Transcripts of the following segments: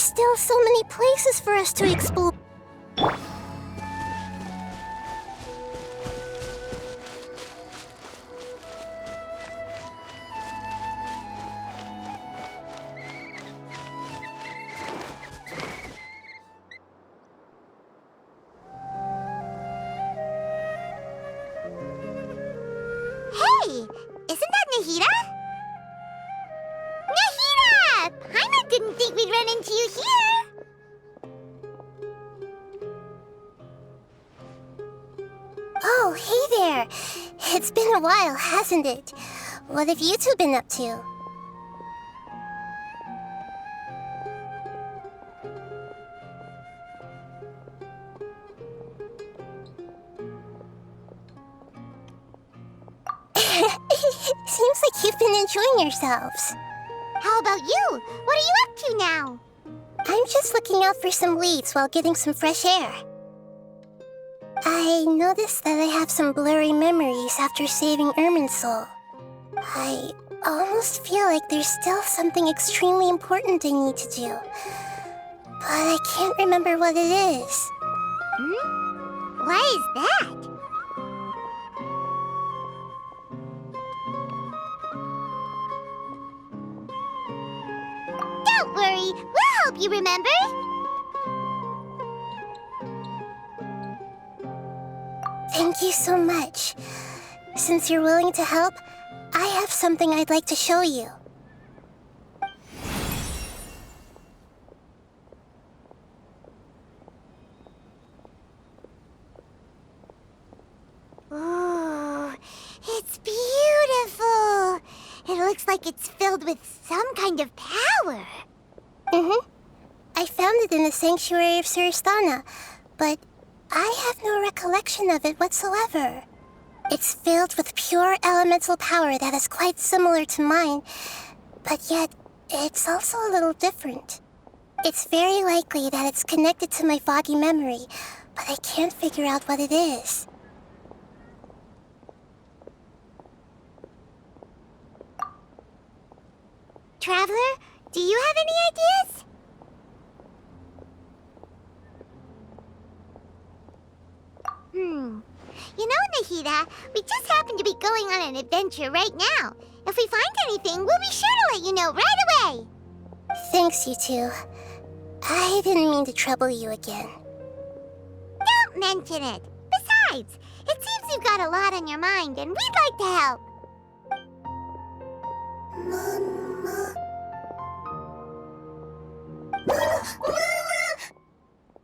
still so many places for us to explore. Hey, isn't that Nahida? Nahida! Paimon didn't think we'd run into you here. Oh, hey there. It's been a while, hasn't it? What have you two been up to? Seems like you've been enjoying yourselves. How about you? What are you up to now? I'm just looking out for some leads while getting some fresh air. I noticed that I have some blurry memories after saving Ermin's soul. I almost feel like there's still something extremely important I need to do. But I can't remember what it is. Why is that? Don't worry, we'll help you remember. Thank you so much. Since you're willing to help, I have something I'd like to show you. Ooh, it's beautiful. It looks like it's filled with some kind of power. I found it in the sanctuary of Suristana, but I have no recollection of it whatsoever. It's filled with pure elemental power that is quite similar to mine, but yet it's also a little different. It's very likely that it's connected to my foggy memory, but I can't figure out what it is. Traveler, do you have any ideas? You know, Nahida, we just happen to be going on an adventure right now. If we find anything, we'll be sure to let you know right away. Thanks, you two. I didn't mean to trouble you again. Don't mention it. Besides, it seems you've got a lot on your mind, and we'd like to help.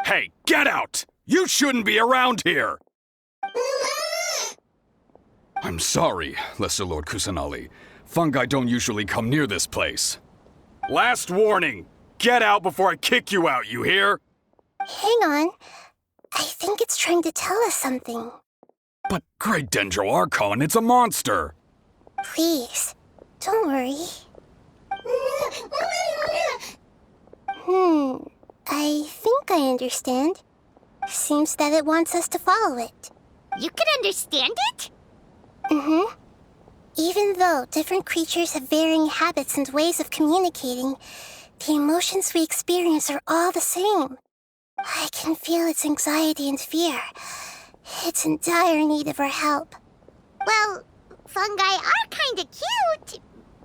Hey, get out! You shouldn't be around here! I'm sorry, Lesser Lord Kusanali. Fungi don't usually come near this place. Last warning! Get out before I kick you out, you hear? Hang on. I think it's trying to tell us something. But Great Dendro Archon, it's a monster! Please, don't worry. I think I understand. Seems that it wants us to follow it. You can understand it? Even though different creatures have varying habits and ways of communicating, the emotions we experience are all the same. I can feel its anxiety and fear. It's in dire need of our help. Well, fungi are kinda cute,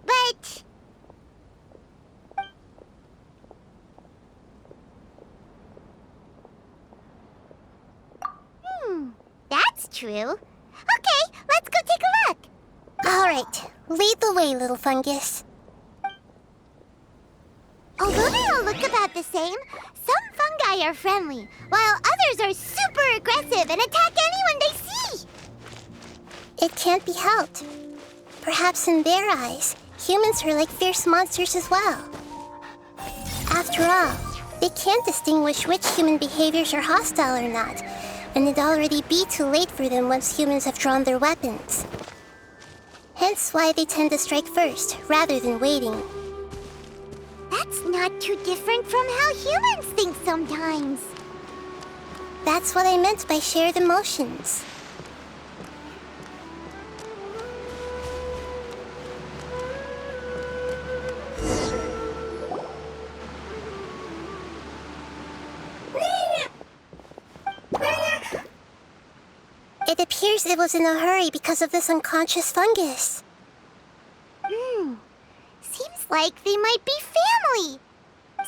but... That's true. Okay, let's go take a look. All right, lead the way, little fungus. Although they all look about the same, some fungi are friendly, while others are super aggressive and attack anyone they see. It can't be helped. Perhaps in their eyes, humans are like fierce monsters as well. After all, they can't distinguish which human behaviors are hostile or not, and it'd already be too late for them once humans have drawn their weapons. Hence why they tend to strike first, rather than waiting. That's not too different from how humans think sometimes. That's what I meant by shared emotions. It appears it was in a hurry because of this unconscious fungus. Seems like they might be family.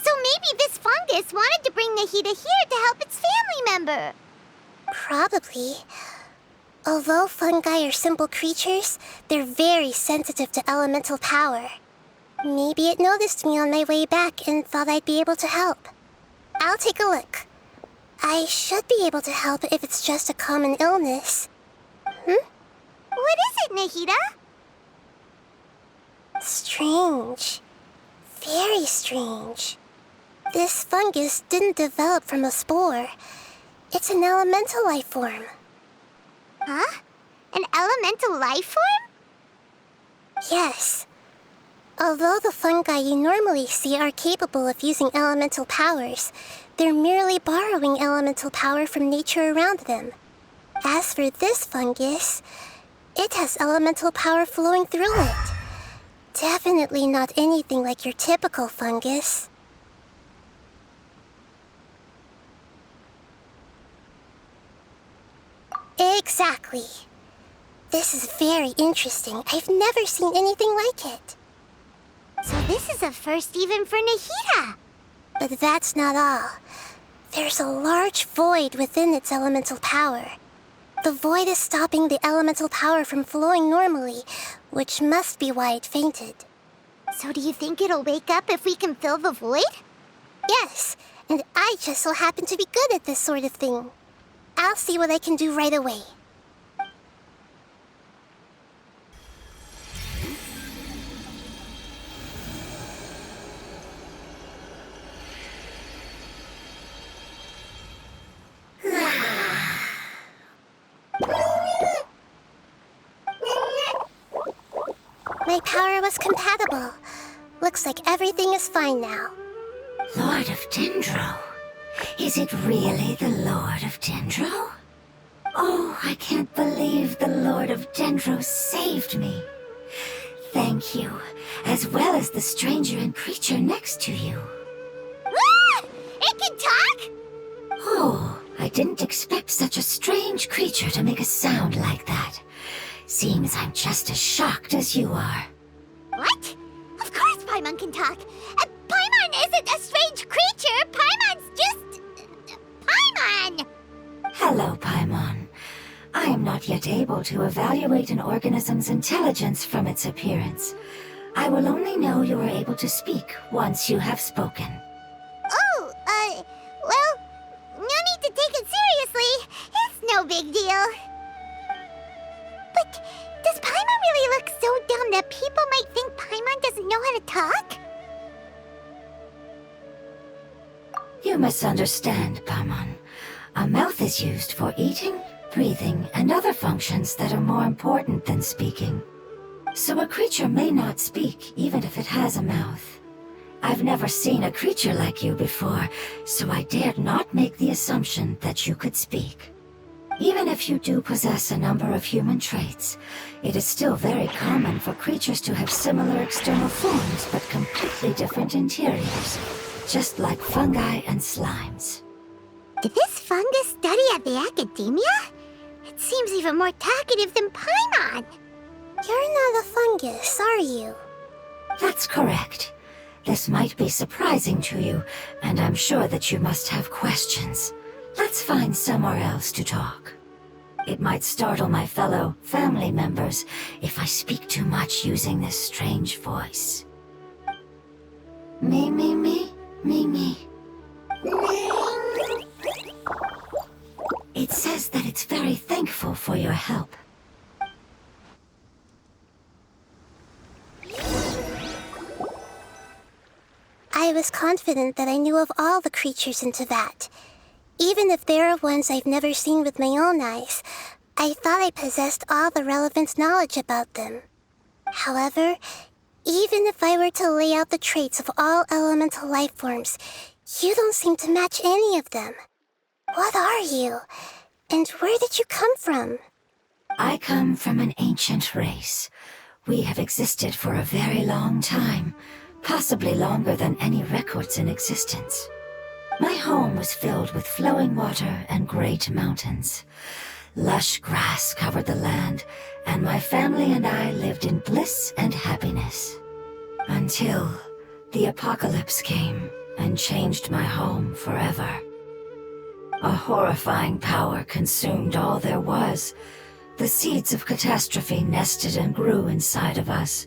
So maybe this fungus wanted to bring Nahida here to help its family member. Probably. Although fungi are simple creatures, they're very sensitive to elemental power. Maybe it noticed me on my way back and thought I'd be able to help. I'll take a look. I should be able to help if it's just a common illness. What is it, Nahida? Strange. Very strange. This fungus didn't develop from a spore. It's an elemental life form. Huh? An elemental life form? Yes. Although the fungi you normally see are capable of using elemental powers, they're merely borrowing elemental power from nature around them. As for this fungus, it has elemental power flowing through it. Definitely not anything like your typical fungus. Exactly. This is very interesting. I've never seen anything like it. So this is a first even for Nahida. But that's not all. There's a large void within its elemental power. The void is stopping the elemental power from flowing normally, which must be why it fainted. So do you think it'll wake up if we can fill the void? Yes, and I just so happen to be good at this sort of thing. I'll see what I can do right away. My power was compatible. Looks like everything is fine now. Lord of Dendro? Is it really the Lord of Dendro? Oh, I can't believe the Lord of Dendro saved me. Thank you, as well as the stranger and creature next to you. Ah! It can talk? Oh, I didn't expect such a strange creature to make a sound like that. Seems I'm just as shocked as you are. What? Of course Paimon can talk. Paimon isn't a strange creature. Paimon's just... Paimon! Hello, Paimon. I am not yet able to evaluate an organism's intelligence from its appearance. I will only know you are able to speak once you have spoken. Oh, well, no need to take it seriously. It's no big deal. But does Paimon really look so dumb that people might think Paimon doesn't know how to talk? You misunderstand, Paimon. A mouth is used for eating, breathing, and other functions that are more important than speaking. So a creature may not speak, even if it has a mouth. I've never seen a creature like you before, so I dared not make the assumption that you could speak. Even if you do possess a number of human traits, it is still very common for creatures to have similar external forms but completely different interiors, just like fungi and slimes. Did this fungus study at the academia? It seems even more talkative than Paimon. You're not a fungus, are you? That's correct. This might be surprising to you, and I'm sure that you must have questions. Let's find somewhere else to talk. It might startle my fellow family members if I speak too much using this strange voice. Me, me, me, me, me. It says that it's very thankful for your help. I was confident that I knew of all the creatures in Teyvat. Even if there are ones I've never seen with my own eyes, I thought I possessed all the relevant knowledge about them. However, even if I were to lay out the traits of all elemental life forms, you don't seem to match any of them. What are you? And where did you come from? I come from an ancient race. We have existed for a very long time, possibly longer than any records in existence. My home was filled with flowing water and great mountains. Lush grass covered the land, and my family and I lived in bliss and happiness. Until the apocalypse came and changed my home forever. A horrifying power consumed all there was. The seeds of catastrophe nested and grew inside of us,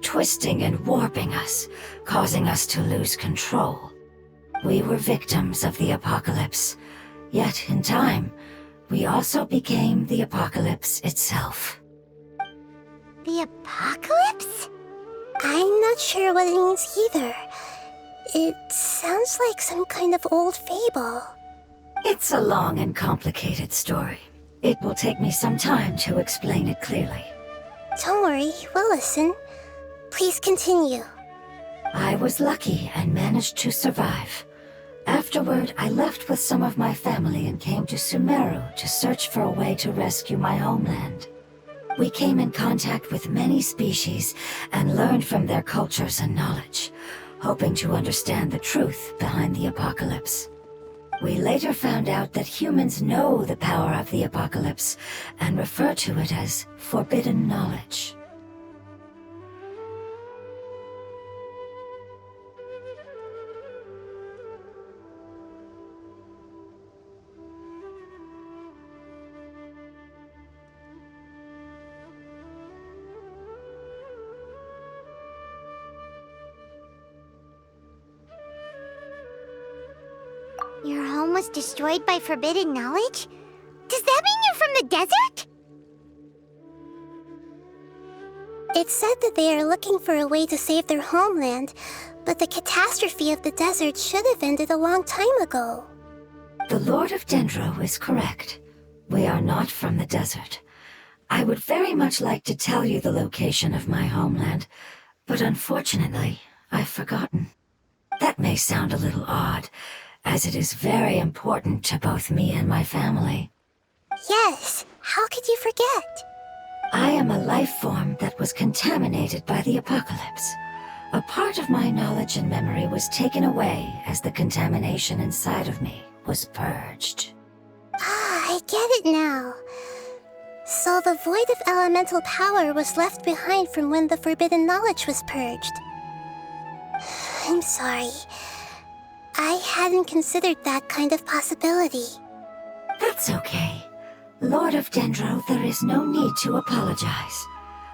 twisting and warping us, causing us to lose control. We were victims of the apocalypse, yet in time, we also became the apocalypse itself. The apocalypse? I'm not sure what it means either. It sounds like some kind of old fable. It's a long and complicated story. It will take me some time to explain it clearly. Don't worry, we'll listen. Please continue. I was lucky and managed to survive. Afterward, I left with some of my family and came to Sumeru to search for a way to rescue my homeland. We came in contact with many species and learned from their cultures and knowledge, hoping to understand the truth behind the apocalypse. We later found out that humans know the power of the apocalypse and refer to it as forbidden knowledge. Your home was destroyed by forbidden knowledge? Does that mean you're from the desert? It said that they are looking for a way to save their homeland, but the catastrophe of the desert should have ended a long time ago. The Lord of Dendro is correct. We are not from the desert. I would very much like to tell you the location of my homeland, but unfortunately, I've forgotten. That may sound a little odd, as it is very important to both me and my family. Yes, how could you forget? I am a life form that was contaminated by the apocalypse. A part of my knowledge and memory was taken away as the contamination inside of me was purged. Ah, I get it now. So the void of elemental power was left behind from when the forbidden knowledge was purged. I'm sorry. I hadn't considered that kind of possibility. That's okay. Lord of Dendro, there is no need to apologize.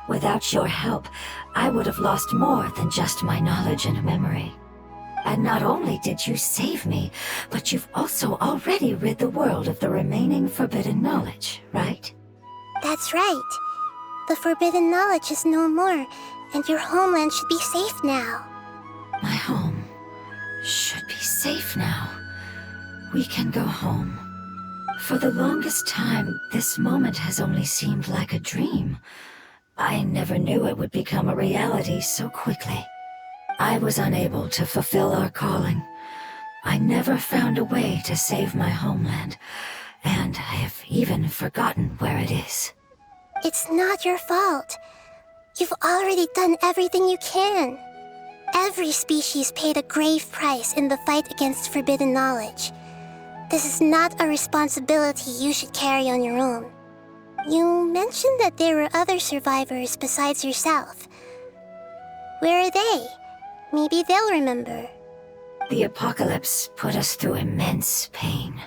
Without your help, I would have lost more than just my knowledge and memory. And not only did you save me, but you've also already rid the world of the remaining forbidden knowledge, right? That's right. The forbidden knowledge is no more, and your homeland should be safe now. My home should be safe now. We can go home. For the longest time, this moment has only seemed like a dream. I never knew it would become a reality so quickly. I was unable to fulfill our calling. I never found a way to save my homeland, and I have even forgotten where it is. It's not your fault. You've already done everything you can. Every species paid a grave price in the fight against forbidden knowledge. This is not a responsibility you should carry on your own. You mentioned that there were other survivors besides yourself. Where are they? Maybe they'll remember. The apocalypse put us through immense pain.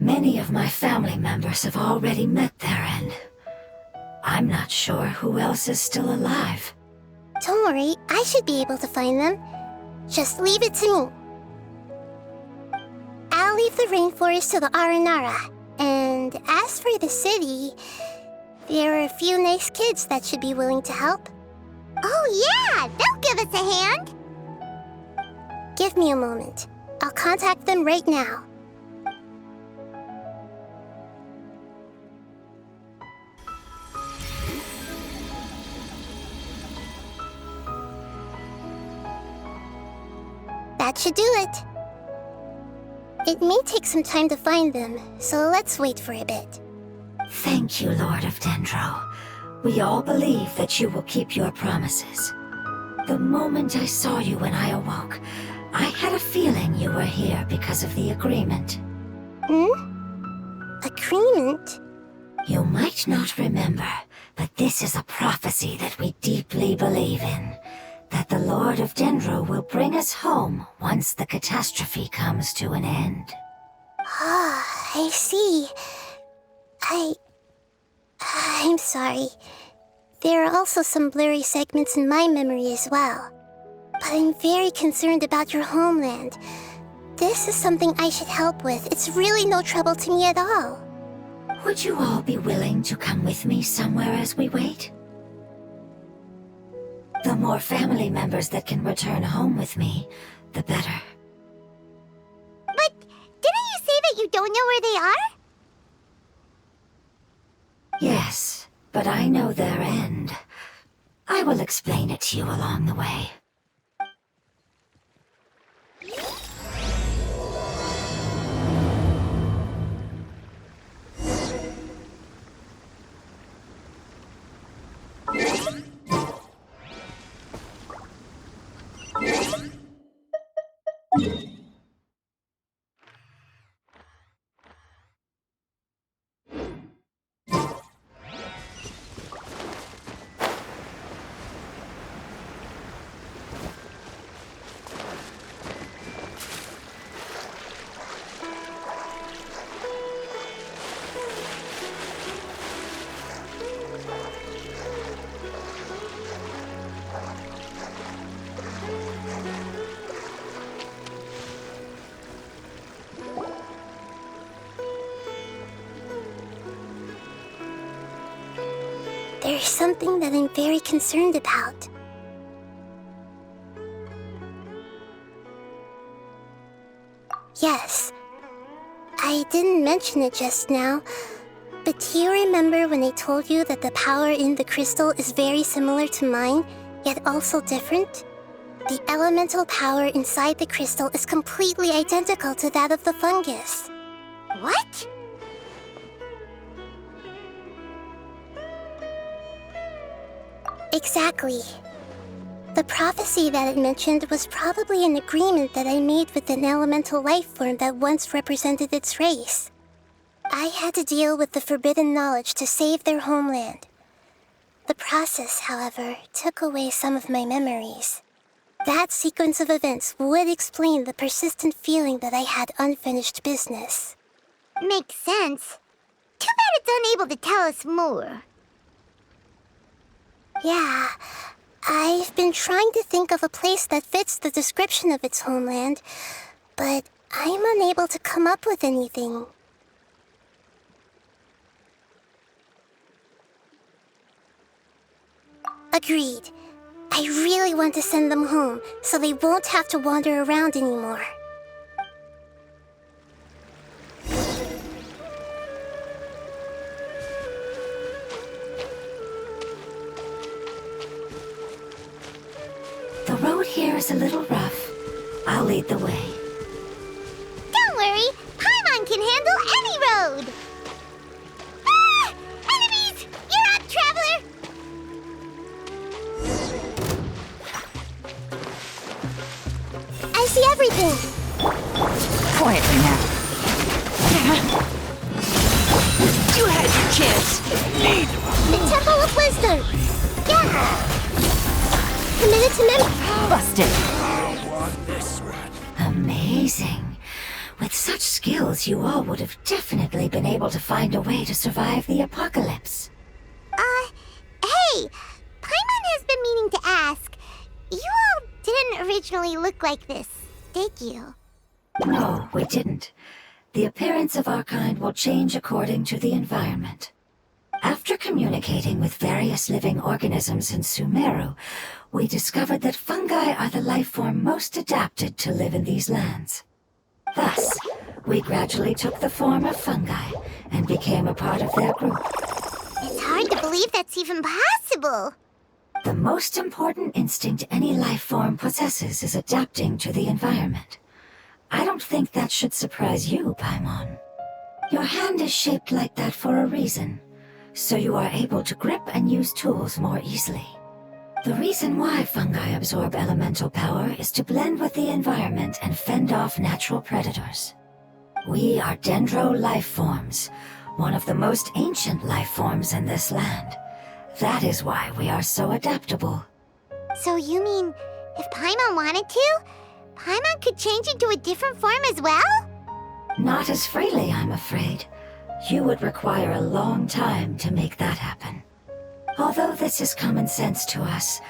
Many of my family members have already met their end. I'm not sure who else is still alive. Don't worry, I should be able to find them. Just leave it to me. I'll leave the rainforest to the Aranara. And as for the city, there are a few nice kids that should be willing to help. Oh yeah, they'll give us a hand. Give me a moment. I'll contact them right now. That should do it. It may take some time to find them, so let's wait for a bit. Thank you, Lord of Dendro. We all believe that you will keep your promises. The moment I saw you when I awoke, I had a feeling you were here because of the agreement. Agreement? You might not remember, but this is a prophecy that we deeply believe in. That the Lord of Dendro will bring us home once the catastrophe comes to an end. Ah, I see. I'm sorry. There are also some blurry segments in my memory as well. But I'm very concerned about your homeland. This is something I should help with. It's really no trouble to me at all. Would you all be willing to come with me somewhere as we wait? The more family members that can return home with me, the better. But didn't you say that you don't know where they are? Yes, but I know their end. I will explain it to you along the way. There's something that I'm very concerned about. Yes, I didn't mention it just now, but do you remember when I told you that the power in the crystal is very similar to mine, yet also different? The elemental power inside the crystal is completely identical to that of the fungus. What? Exactly. The prophecy that it mentioned was probably an agreement that I made with an elemental life form that once represented its race. I had to deal with the forbidden knowledge to save their homeland. The process, however, took away some of my memories. That sequence of events would explain the persistent feeling that I had unfinished business. Makes sense. Too bad it's unable to tell us more. Yeah, I've been trying to think of a place that fits the description of its homeland, but I'm unable to come up with anything. Agreed. I really want to send them home, so they won't have to wander around anymore. The road here is a little rough. I'll lead the way. Don't worry, Paimon can handle any road! Ah! Enemies! You're up, traveler! I see everything! Quietly now. You had your chance. The Temple of Wisdom! Yeah! Committed to memory. Busted. Amazing. With such skills, you all would have definitely been able to find a way to survive the apocalypse. Hey! Paimon has been meaning to ask. You all didn't originally look like this, did you? No, we didn't. The appearance of our kind will change according to the environment. After communicating with various living organisms in Sumeru, we discovered that fungi are the life form most adapted to live in these lands. Thus, we gradually took the form of fungi and became a part of their group. It's hard to believe that's even possible. The most important instinct any life form possesses is adapting to the environment. I don't think that should surprise you, Paimon. Your hand is shaped like that for a reason, so you are able to grip and use tools more easily. The reason why fungi absorb elemental power is to blend with the environment and fend off natural predators. We are Dendro life forms, one of the most ancient life forms in this land. That is why we are so adaptable. So you mean, if Paimon wanted to, Paimon could change into a different form as well? Not as freely, I'm afraid. You would require a long time to make that happen. Although this is common sense to us,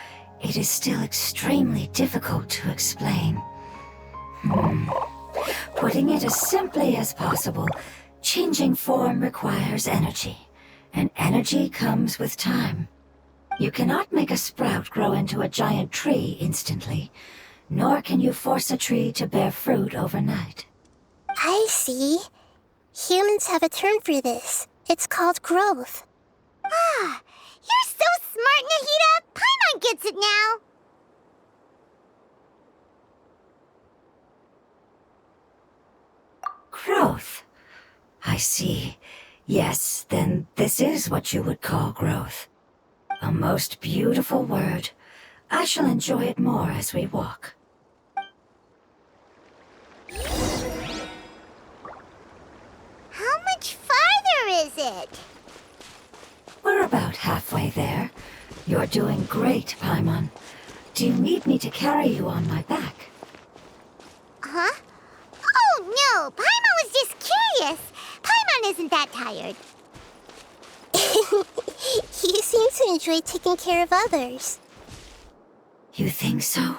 it is still extremely difficult to explain. Putting it as simply as possible, changing form requires energy, and energy comes with time. You cannot make a sprout grow into a giant tree instantly, nor can you force a tree to bear fruit overnight. I see. Humans have a term for this. It's called growth. Ah, you're so smart, Nahida! Paimon gets it now! Growth. I see. Yes, then this is what you would call growth. A most beautiful word. I shall enjoy it more as we walk. How much farther is it? We're about halfway there. You're doing great, Paimon. Do you need me to carry you on my back? Huh? Oh, no! Paimon was just curious! Paimon isn't that tired. You seem to enjoy taking care of others. You think so?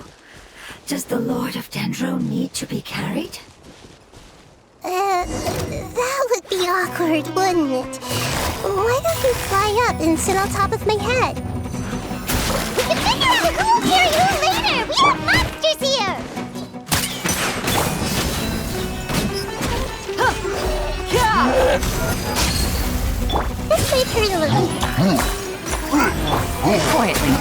Does the Lord of Dendro need to be carried? That would be awkward, wouldn't it? Why don't you fly up and sit on top of my head? We can figure out who will carry who later! We have monsters here! This may hurt a little. Quietly.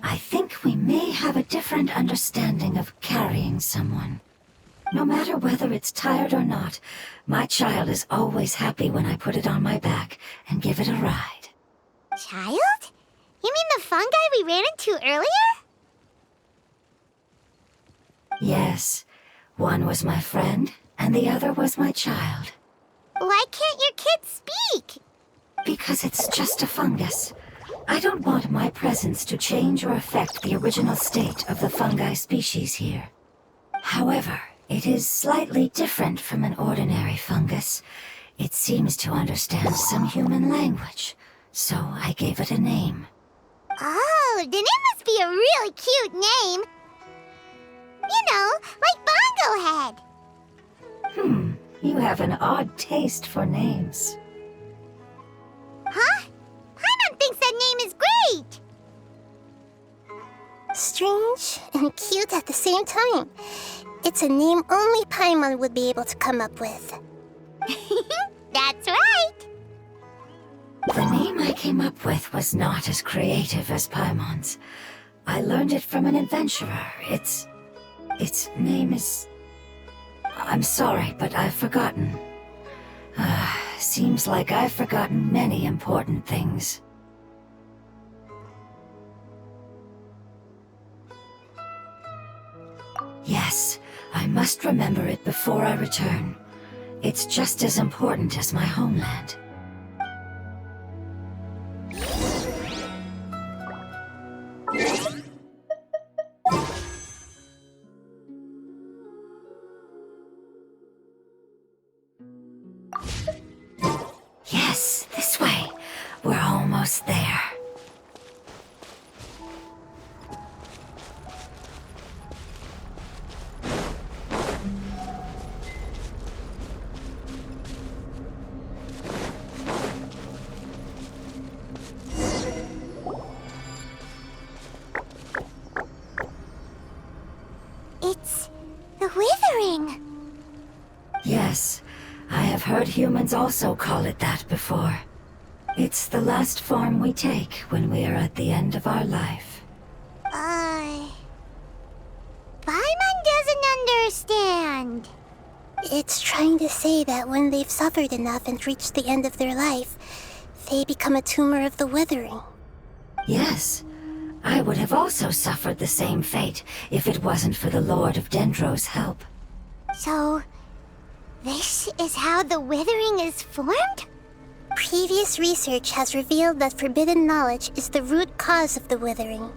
I think we may have a different understanding of carrying someone. No matter whether it's tired or not, my child is always happy when I put it on my back and give it a ride. Child? You mean the fungi we ran into earlier? Yes, one was my friend, and the other was my child. Why can't your kid speak? Because it's just a fungus. I don't want my presence to change or affect the original state of the fungi species here. However, it is slightly different from an ordinary fungus. It seems to understand some human language, so I gave it a name. Oh, then it must be a really cute name. You know, like Bongo Head. You have an odd taste for names. Huh? Paimon thinks that name is great! Strange and cute at the same time. It's a name only Paimon would be able to come up with. That's right! The name I came up with was not as creative as Paimon's. I learned it from an adventurer. Its name is... I'm sorry, but I've forgotten. Seems like I've forgotten many important things. Yes, I must remember it before I return. It's just as important as my homeland. Yes, this way. We're almost there. It's the Withering. Yes, I have heard humans also call it that before. It's the last form we take when we are at the end of our life. Paimon doesn't understand. It's trying to say that when they've suffered enough and reached the end of their life, they become a tumor of the withering. Yes, I would have also suffered the same fate if it wasn't for the Lord of Dendro's help. So, this is how the withering is formed? Previous research has revealed that forbidden knowledge is the root cause of the withering.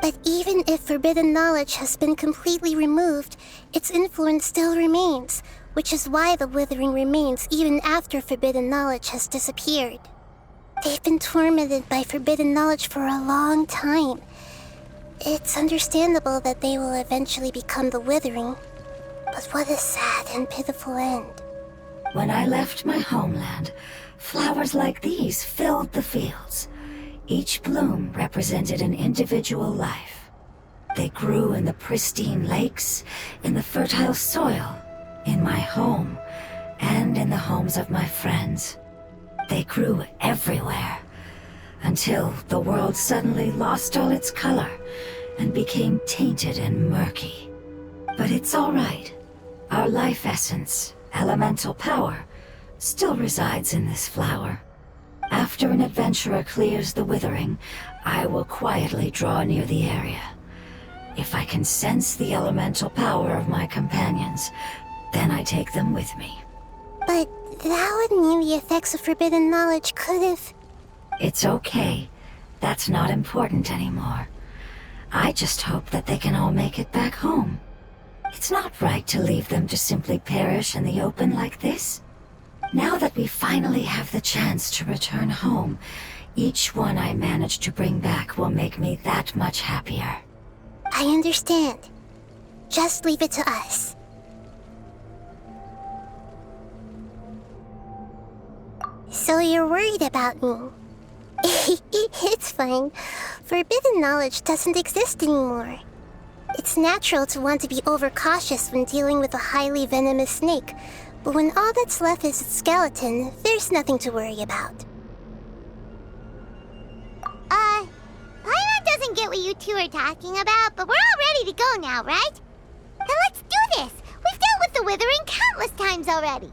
But even if forbidden knowledge has been completely removed, its influence still remains, which is why the withering remains even after forbidden knowledge has disappeared. They've been tormented by forbidden knowledge for a long time. It's understandable that they will eventually become the withering, but what a sad and pitiful end. When I left my homeland, flowers like these filled the fields. Each bloom represented an individual life. They grew in the pristine lakes, in the fertile soil, in my home, and in the homes of my friends. They grew everywhere, until the world suddenly lost all its color and became tainted and murky. But it's all right. Our life essence, elemental power, still resides in this flower. After an adventurer clears the withering, I will quietly draw near the area. If I can sense the elemental power of my companions, then I take them with me. But that would mean the effects of forbidden knowledge could have... It's okay. That's not important anymore. I just hope that they can all make it back home. It's not right to leave them to simply perish in the open like this. Now that we finally have the chance to return home, each one I manage to bring back will make me that much happier. I understand. Just leave it to us. So you're worried about me? It's fine. Forbidden knowledge doesn't exist anymore. It's natural to want to be overcautious when dealing with a highly venomous snake, but when all that's left is its skeleton, there's nothing to worry about. Paimon doesn't get what you two are talking about, but we're all ready to go now, right? Then let's do this! We've dealt with the withering countless times already!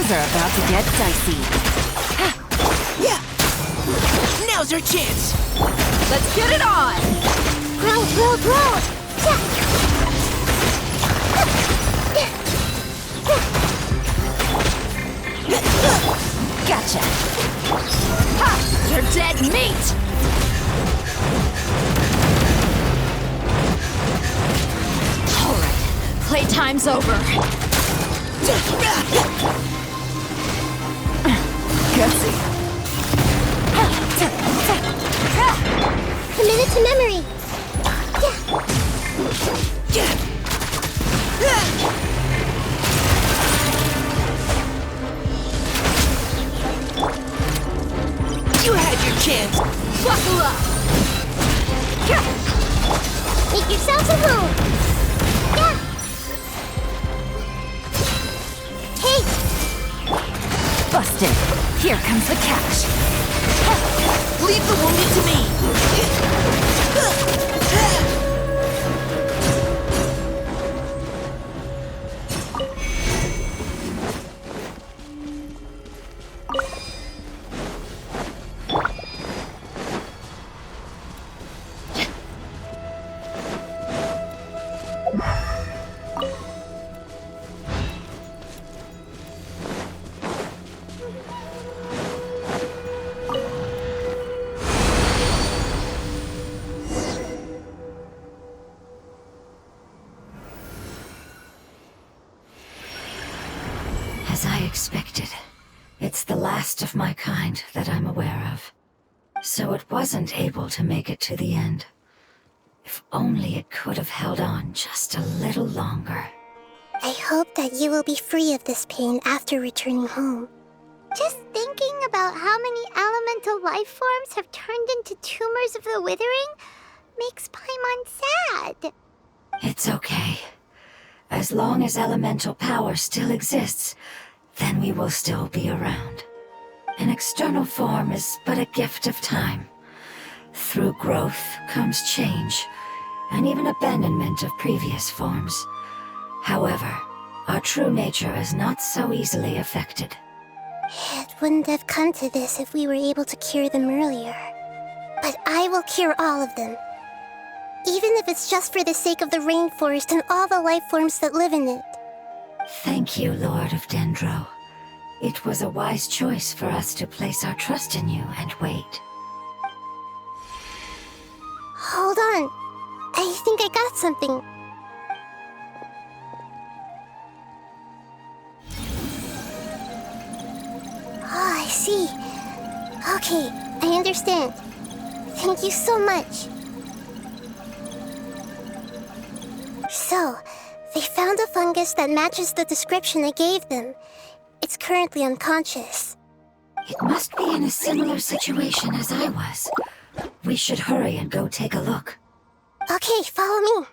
Things are about to get dicey. Yeah! Now's our chance! Let's get it on! Grow! Gotcha! Ha! You're dead meat! Alright, playtime's over. Gutsy. Commit it to memory. You had your chance! Buckle up! Make yourselves at home. Yeah. Hey, Busted. Here comes the catch. Leave the wounded to me! As I expected, it's the last of my kind that I'm aware of. so it wasn't able to make it to the end. If only it could have held on just a little longer. I hope that you will be free of this pain after returning home. Just thinking about how many elemental life forms have turned into tumors of the withering makes Paimon sad. It's okay. As long as elemental power still exists, then we will still be around. An external form is but a gift of time. Through growth comes change, and even abandonment of previous forms. However, our true nature is not so easily affected. It wouldn't have come to this if we were able to cure them earlier. But I will cure all of them. Even if it's just for the sake of the rainforest and all the life forms that live in it. Thank you, Lord of Dendro. It was a wise choice for us to place our trust in you and wait. Hold on. I think I got something. Oh, I see. Okay, I understand. Thank you so much. So, they found a fungus that matches the description I gave them. It's currently unconscious. It must be in a similar situation as I was. We should hurry and go take a look. Okay, follow me.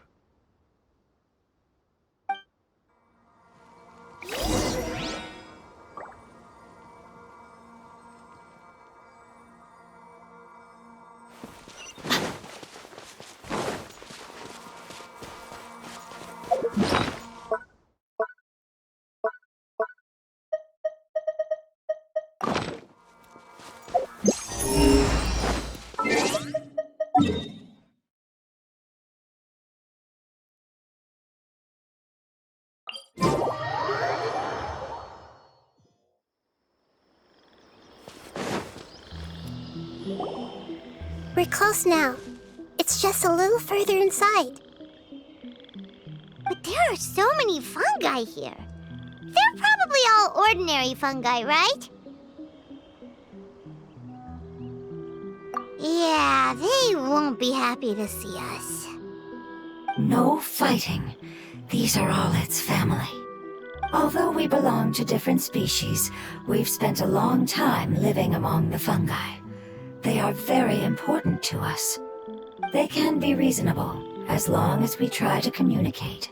We're close now. It's just a little further inside. But there are so many fungi here. They're probably all ordinary fungi, right? Yeah, they won't be happy to see us. No fighting. These are all its family. Although we belong to different species, we've spent a long time living among the fungi. They are very important to us. They can be reasonable, as long as we try to communicate.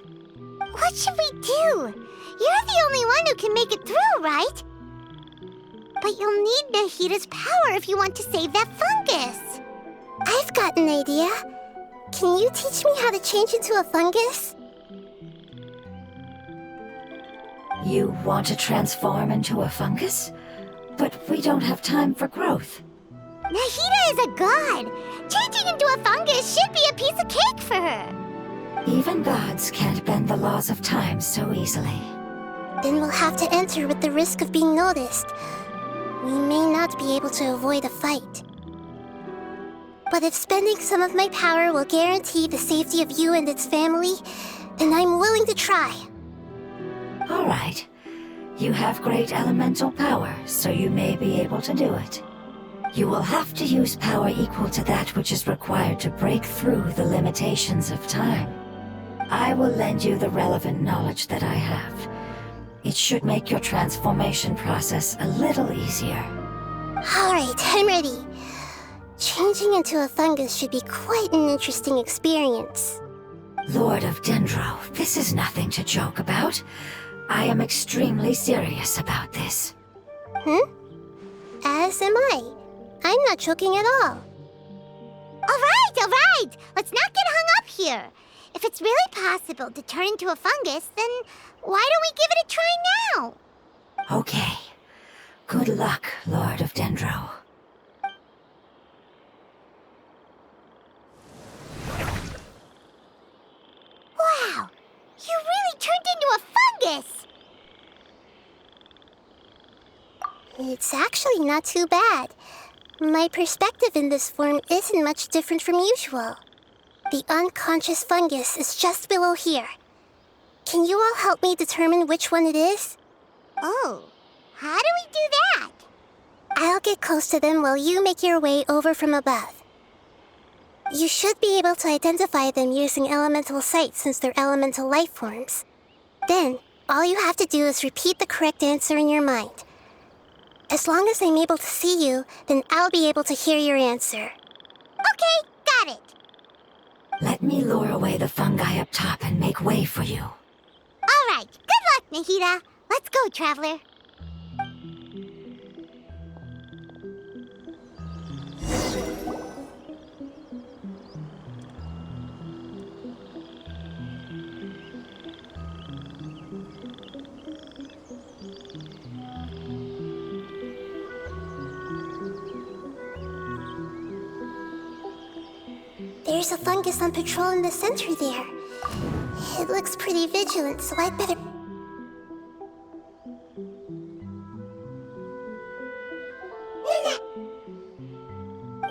What should we do? You're the only one who can make it through, right? But you'll need Nahita's power if you want to save that fungus. I've got an idea. Can you teach me how to change into a fungus? You want to transform into a fungus? But we don't have time for growth. Nahita is a god. Changing into a fungus should be a piece of cake for her. Even gods can't bend the laws of time so easily. Then we'll have to enter with the risk of being noticed. We may not be able to avoid a fight. But if spending some of my power will guarantee the safety of you and its family, then I'm willing to try. All right. You have great elemental power, so you may be able to do it. You will have to use power equal to that which is required to break through the limitations of time. I will lend you the relevant knowledge that I have. It should make your transformation process a little easier. All right, I'm ready. Changing into a fungus should be quite an interesting experience. Lord of Dendro, this is nothing to joke about. I am extremely serious about this. As am I. I'm not joking at all. All right. Let's not get hung up here. If it's really possible to turn into a fungus, then why don't we give it a try now? Okay. Good luck, Lord of Dendro. Wow, you really turned into a fungus! It's actually not too bad. My perspective in this form isn't much different from usual. The unconscious fungus is just below here. Can you all help me determine which one it is? Oh, how do we do that? I'll get close to them while you make your way over from above. You should be able to identify them using elemental sight since they're elemental life forms. Then, all you have to do is repeat the correct answer in your mind. As long as I'm able to see you, then I'll be able to hear your answer. Okay, got it. Let me lure away the fungi up top and make way for you. All right, good luck, Nahida. Let's go, Traveler. There's a fungus on patrol in the center there. It looks pretty vigilant, so I'd better...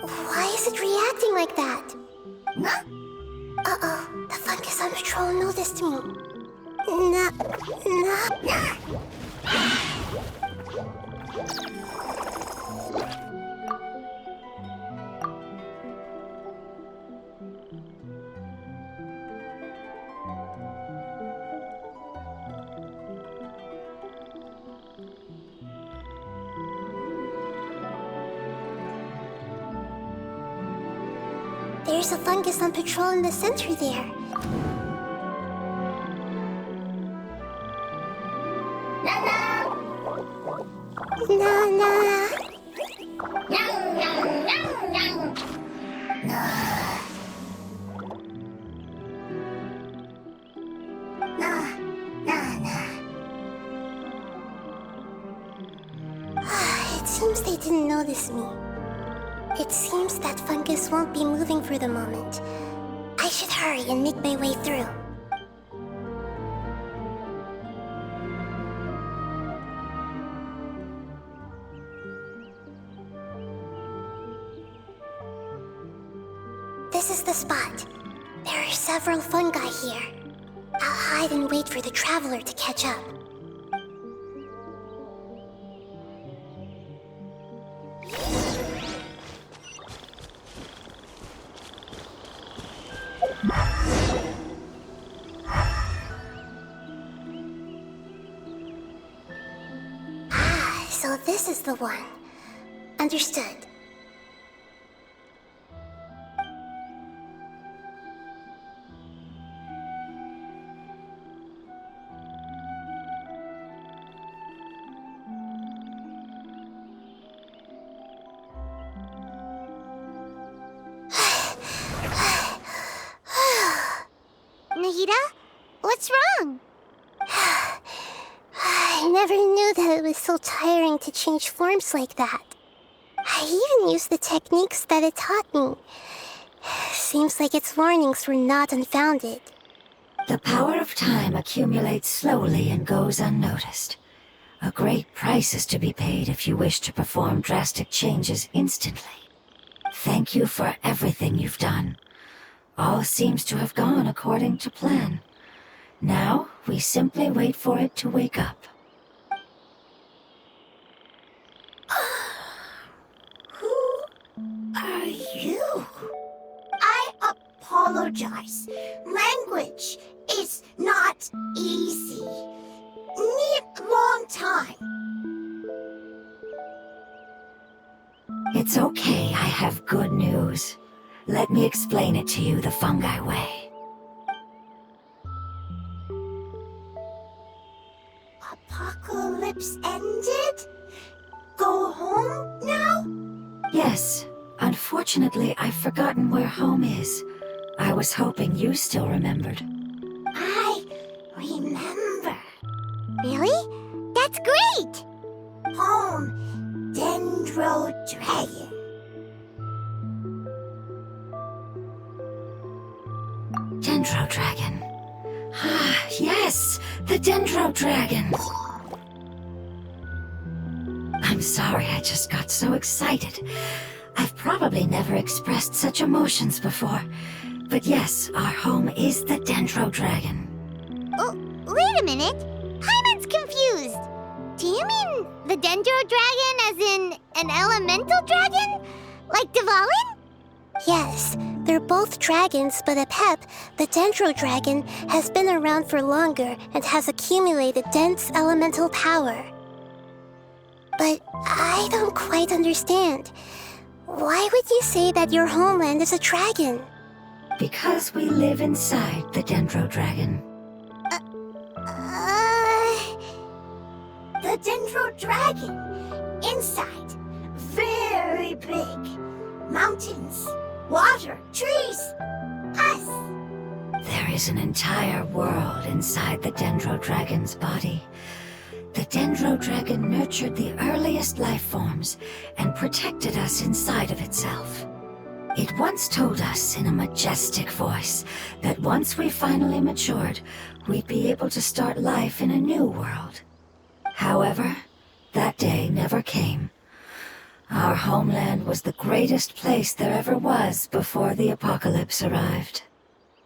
Why is it reacting like that? Uh-oh, the fungus on patrol noticed me. There's a fungus on patrol in the center there. Nana! It seems they didn't notice me. It seems that fungus won't be moving for the moment. I should hurry and make my way through. This is the spot. There are several fungi here. I'll hide and wait for the traveler to catch up. So this is the one. Understood. Nahida, what's wrong? I never knew that it was so tiring to change forms like that. I even used the techniques that it taught me. Seems like its warnings were not unfounded. The power of time accumulates slowly and goes unnoticed. A great price is to be paid if you wish to perform drastic changes instantly. Thank you for everything you've done. All seems to have gone according to plan. Now, we simply wait for it to wake up. Who are you? I apologize. Language is not easy. Need long time. It's okay, I have good news. Let me explain it to you the fungi way. Apocalypse ended? Go home now? Yes. Unfortunately, I've forgotten where home is. I was hoping you still remembered. I remember. Really? That's great! Home, Dendro Dragon. Dendro Dragon. Ah, yes! The Dendro Dragon! I'm sorry, I just got so excited. I've probably never expressed such emotions before. But yes, our home is the Dendro Dragon. Oh, wait a minute. Paimon's confused. Do you mean The Dendro Dragon as in an elemental dragon? Like Dvalin? Yes, they're both dragons, but Apep, the Dendro Dragon, has been around for longer and has accumulated dense elemental power. But I don't quite understand. Why would you say that your homeland is a dragon? Because we live inside the Dendro Dragon. The Dendro Dragon. Inside. Very big. Mountains. Water. Trees. Us. There is an entire world inside the Dendro Dragon's body. The Dendro Dragon nurtured the earliest life forms and protected us inside of itself. It once told us in a majestic voice that once we finally matured, we'd be able to start life in a new world. However, that day never came. Our homeland was the greatest place there ever was before the apocalypse arrived.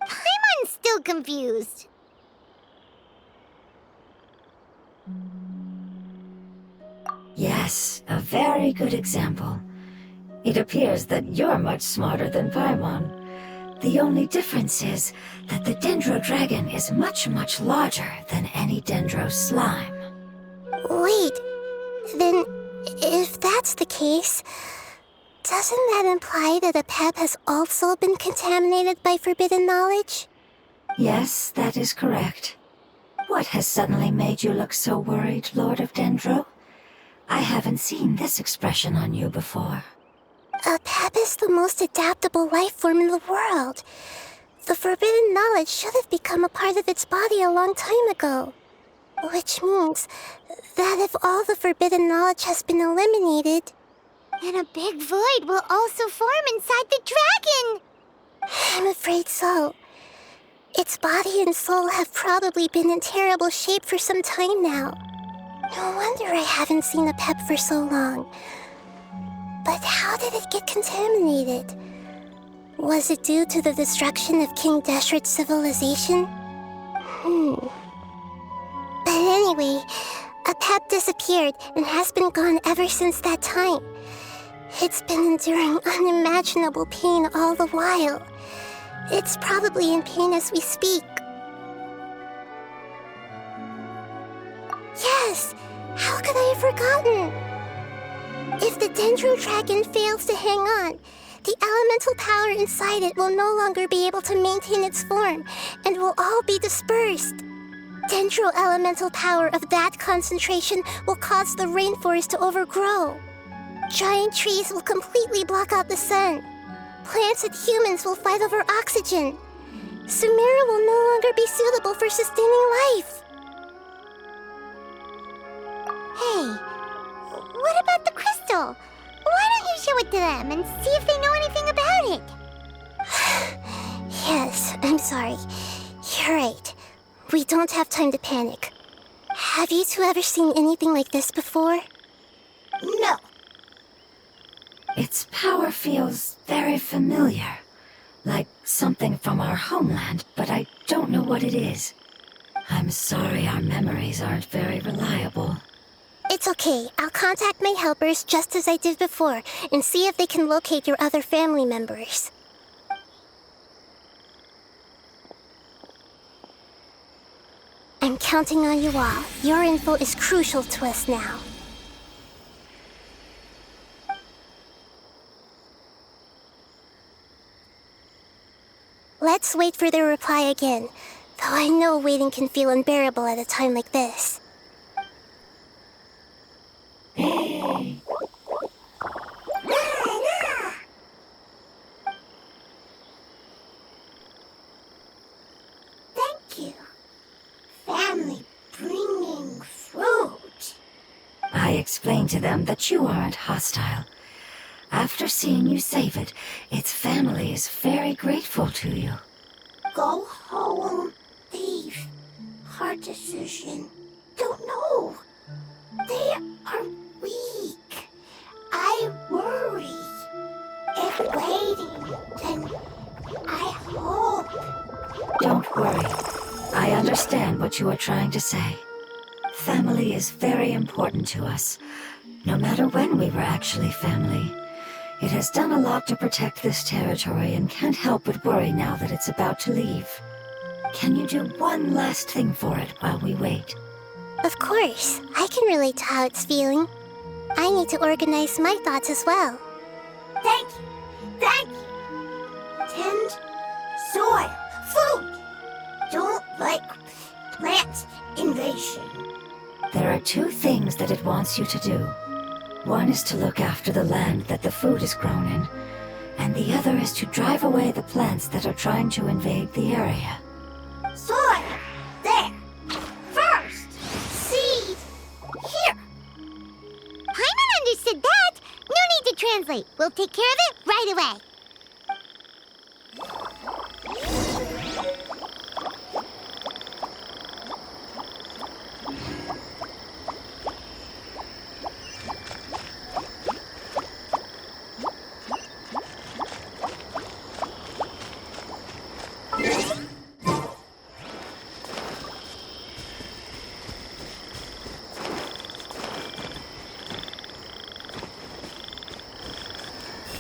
I'm still confused. Yes, a very good example. It appears that you're much smarter than Paimon. The only difference is that the Dendro Dragon is much, much larger than any Dendro slime. Wait, then if that's the case, doesn't that imply that Apep has also been contaminated by forbidden knowledge? Yes, that is correct. What has suddenly made you look so worried, Lord of Dendro? I haven't seen this expression on you before. Apep is the most adaptable life form in the world. The forbidden knowledge should have become a part of its body a long time ago. Which means that if all the forbidden knowledge has been eliminated, And a big void will also form inside the dragon! I'm afraid so. Its body and soul have probably been in terrible shape for some time now. No wonder I haven't seen Apep for so long. But how did it get contaminated? Was it due to the destruction of King Deshret's civilization? But anyway, Apep disappeared and has been gone ever since that time. It's been enduring unimaginable pain all the while. It's probably in pain as we speak. Yes! How could I have forgotten? If the Dendro Dragon fails to hang on, the elemental power inside it will no longer be able to maintain its form and will all be dispersed. Dendro elemental power of that concentration will cause the rainforest to overgrow. Giant trees will completely block out the sun. Plants and humans will fight over oxygen. Sumeru will no longer be suitable for sustaining life. Hey, what about the crystal? Why don't you show it to them and see if they know anything about it? Yes, I'm sorry. You're right. We don't have time to panic. Have you two ever seen anything like this before? No. Its power feels very familiar. Like something from our homeland, but I don't know what it is. I'm sorry our memories aren't very reliable. It's okay. I'll contact my helpers just as I did before and see if they can locate your other family members. I'm counting on you all. Your info is crucial to us now. Let's wait for their reply again, though I know waiting can feel unbearable at a time like this. Thank you. Family bringing fruit. I explained to them that you aren't hostile. After seeing you save it, its family is very grateful to you. Go home. Leave. Hard decision. Don't know. They are weak. I worry. If waiting, then I hope. Don't worry. I understand what you are trying to say. Family Kusanali is very important to us, no matter when we were actually family. It has done a lot to protect this territory and can't help but worry now that it's about to leave. Can you do one last thing for it while we wait? Of course, I can relate to how it's feeling. I need to organize my thoughts as well. Thank you. Thank you. Tend, soil, food. Don't like plant invasion. There are two things that it wants you to do. One is to look after the land that the food is grown in, and the other is to drive away the plants that are trying to invade the area. Soil. There. First. Seed. Here. Paimon understood that. No need to translate. We'll take care of it right away.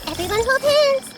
Everyone hold hands!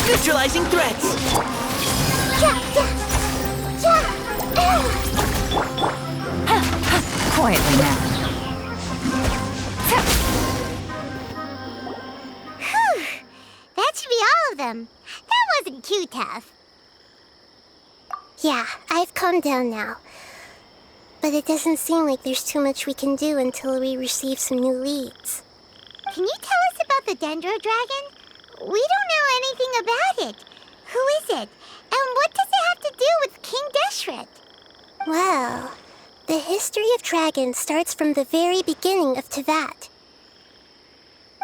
Neutralizing threats! Quietly now. Whew. That should be all of them. That wasn't too tough. Yeah, I've calmed down now. But it doesn't seem like there's too much we can do until we receive some new leads. Can you tell us about the Dendro Dragon? We don't know anything about it. Who is it? And what does it have to do with King Deshret? Well, the history of dragons starts from the very beginning of Tevat.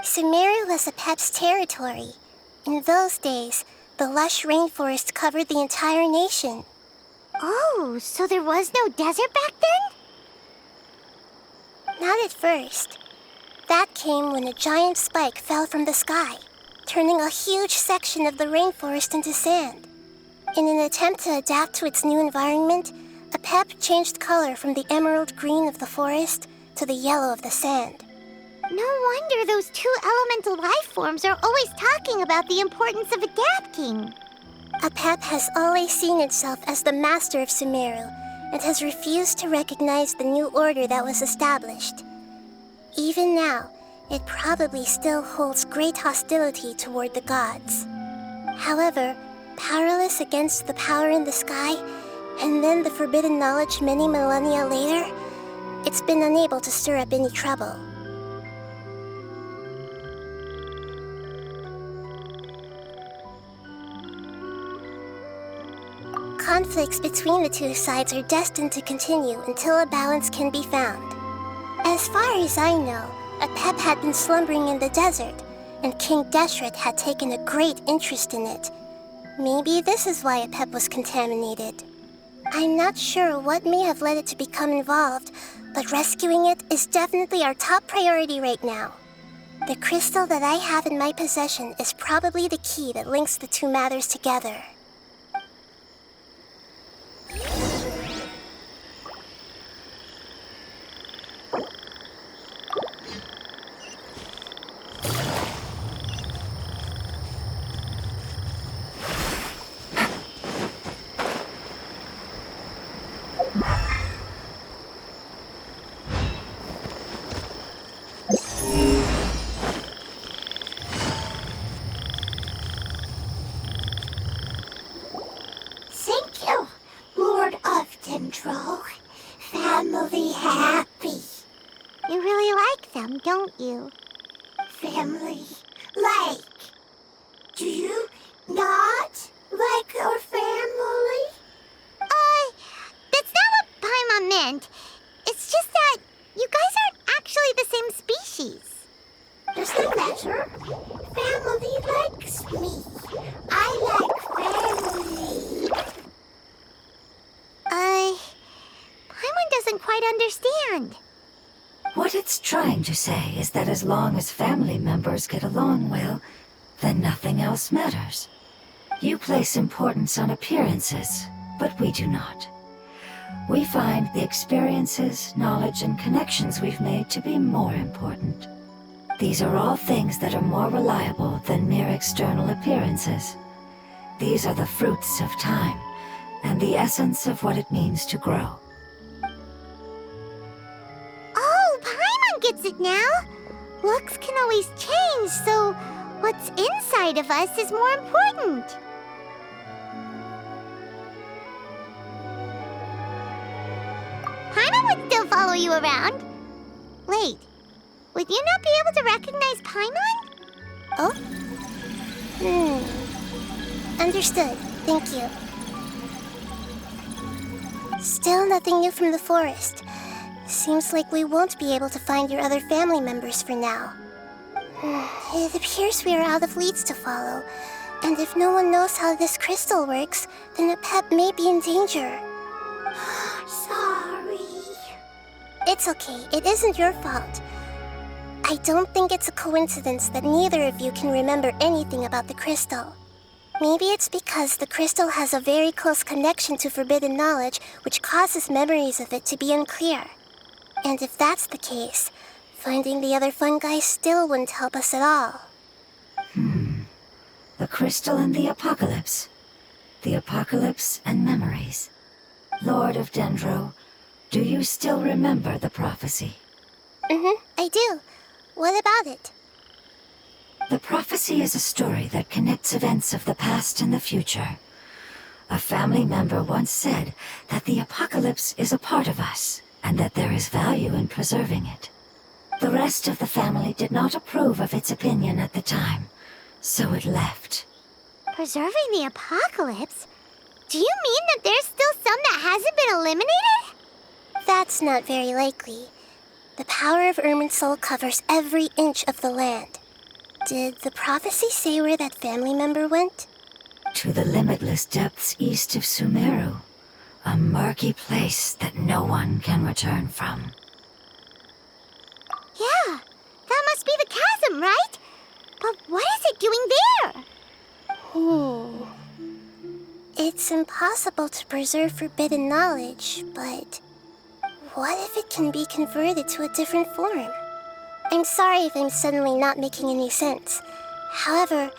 Sumeru was Apep's territory. In those days, the lush rainforest covered the entire nation. Oh, so there was no desert back then? Not at first. That came when a giant spike fell from the sky, turning a huge section of the rainforest into sand. In an attempt to adapt to its new environment, Apep changed color from the emerald green of the forest to the yellow of the sand. No wonder those two elemental life forms are always talking about the importance of adapting. Apep has always seen itself as the master of Sumeru and has refused to recognize the new order that was established. Even now, it probably still holds great hostility toward the gods. However, powerless against the power in the sky, and then the forbidden knowledge many millennia later, it's been unable to stir up any trouble. Conflicts between the two sides are destined to continue until a balance can be found. As far as I know, Apep had been slumbering in the desert, and King Deshret had taken a great interest in it. Maybe this is why Apep was contaminated. I'm not sure what may have led it to become involved, but rescuing it is definitely our top priority right now. The crystal that I have in my possession is probably the key that links the two matters together. family happy. You really like them, don't you? Family like. Do you not like our family? That's not what Paimon meant. It's just that you guys aren't actually the same species. Doesn't matter. Family likes me. I like family. Paimon doesn't quite understand. What it's trying to say is that as long as family members get along well, then nothing else matters. You place importance on appearances, but we do not. We find the experiences, knowledge, and connections we've made to be more important. These are all things that are more reliable than mere external appearances. These are the fruits of time, and the essence of what it means to grow. Oh, Paimon gets it now. Looks can always change, so what's inside of us is more important. Paimon would still follow you around. Wait, would you not be able to recognize Paimon? Oh? Understood. Thank you. Still nothing new from the forest. Seems like we won't be able to find your other family members for now. It appears we are out of leads to follow, and if no one knows how this crystal works, then a pet may be in danger. Sorry. It's okay, it isn't your fault. I don't think it's a coincidence that neither of you can remember anything about the crystal. Maybe it's because the crystal has a very close connection to forbidden knowledge, which causes memories of it to be unclear. And if that's the case, finding the other fungi still wouldn't help us at all. The crystal and the apocalypse. The apocalypse and memories. Lord of Dendro, do you still remember the prophecy? I do. What about it? The prophecy is a story that connects events of the past and the future. A family member once said that the apocalypse is a part of us, and that there is value in preserving it. The rest of the family did not approve of its opinion at the time, so it left. Preserving the apocalypse? Do you mean that there's still some that hasn't been eliminated? That's not very likely. The power of Irminsul covers every inch of the land. Did the prophecy say where that family member went? To the limitless depths east of Sumeru, a murky place that no one can return from. Yeah, that must be the chasm, right? But what is it doing there? It's impossible to preserve forbidden knowledge, but what if it can be converted to a different form? I'm sorry if I'm suddenly not making any sense. However,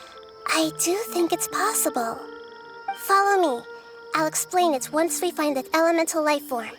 I do think it's possible. Follow me. I'll explain it once we find that elemental life form.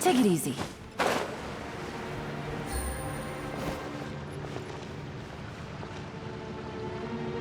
Take it easy.